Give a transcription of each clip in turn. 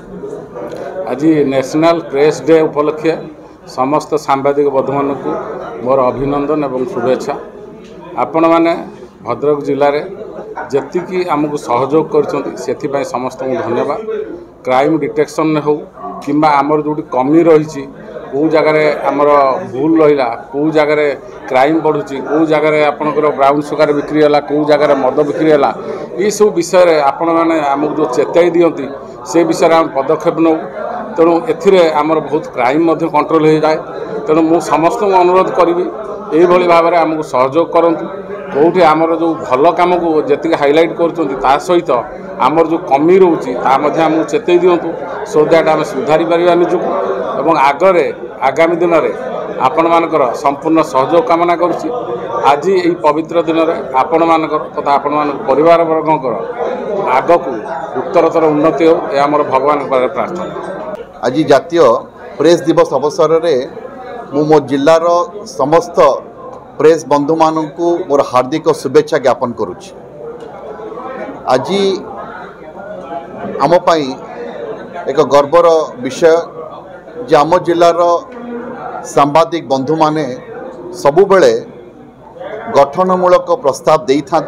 आज national press day उपलक्षे समस्त सांबादिक बंधु मानक मोर अभिनंदन एवं शुभेच्छा। आपण मैंने भद्रक जिले में जी आमको सहयोग कर समस्त धन्यवाद। क्राइम डिटेक्शन हो कि आमर जो कमी रही कौ जगार आमर भूल रहा कौ जगार क्राइम बढ़ुची कौ जगार आपंकर ब्राउन सुगार बिक्री है कौ जगार मद बिक्री है ये सब विषय आपण मैंने आमको जो चेताई दियंती से विषय आम पदक्षेप नौ। तेणु एमर बहुत क्राइम कंट्रोल हो जाए। तेणु मु समस्त अनुरोध करी यही भाव में आमको सहयोग करूँ। कौटी आमर जो भल कम को जी हाइलाइट कर सहित आमर जो कमी रोचे आमको चेतई दिंतु सो दैट आम सुधारी पार निजुक और आगरे आगामी दिन में आपण मानकर संपूर्ण सहयोग कामना करुच्ची। आज यही पवित्र दिन में आपण मानकर तथा आपण मान परिवार वर्गंकर आग को उत्तरतर उन्नति हो यह आमर भगवान प्रार्थना। आज जातीय प्रेस दिवस अवसर में मो जिलार समस्त प्रेस बंधु मानक मोर हार्दिक शुभेच्छा ज्ञापन करुच्ची। आज आम पाई एक गर्वर विषय जे आम जिलार सांबादिक बंधु माने सबुबले गठनमूलक प्रस्ताव दे था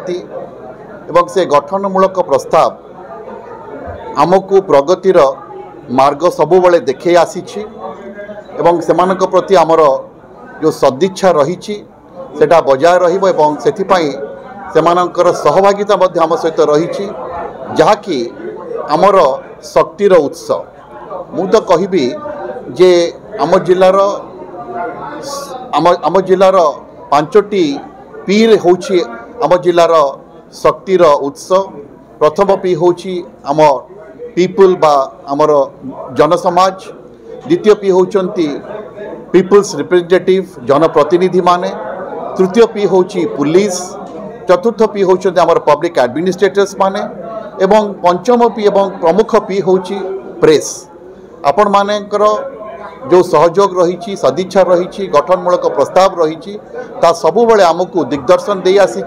से गठनमूलक प्रस्ताव आमको प्रगतिर मार्ग सबुबले देखे आसी से प्रति आमर जो सदिच्छा रही सेटा बजाय रहिबो से सहभागिता आम सहित रही जहाँकि आमर शक्तिर उत्स। मु तो कहबी जे आम जिलार 5टी पी होची आम जिलार शक्तिर उत्स। प्रथम पी होची आम पीपुल बा आमर जनसमाज, द्वितीय पी होचंती पीपुल्स रिप्रेजेंटेटिव जनप्रतिनिधि माने, तृतीय पी होची पुलिस, चतुर्थ पी होचंती आमर पब्लिक एडमिनिस्ट्रेटर्स माने एवं पंचम पी एवं प्रमुख पी होची प्रेस। आपण मानेकर जो सहयोग रही सदिच्छा रही गठनमूलक प्रस्ताव रही सबुबले आमको दिग्दर्शन दे आसी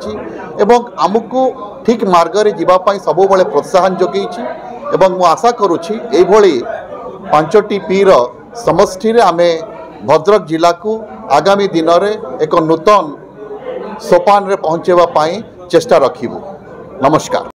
एवं आमको ठीक मार्ग रे जीवापाई सबुबले प्रोत्साहन जोगई एवं मु आशा करुछि एभली 5टी पी रो समष्टि रे आमे भद्रक जिला को आगामी दिन में एक नूतन सोपान रे पहुँचेबा पाई चेष्टा रखिबु। नमस्कार।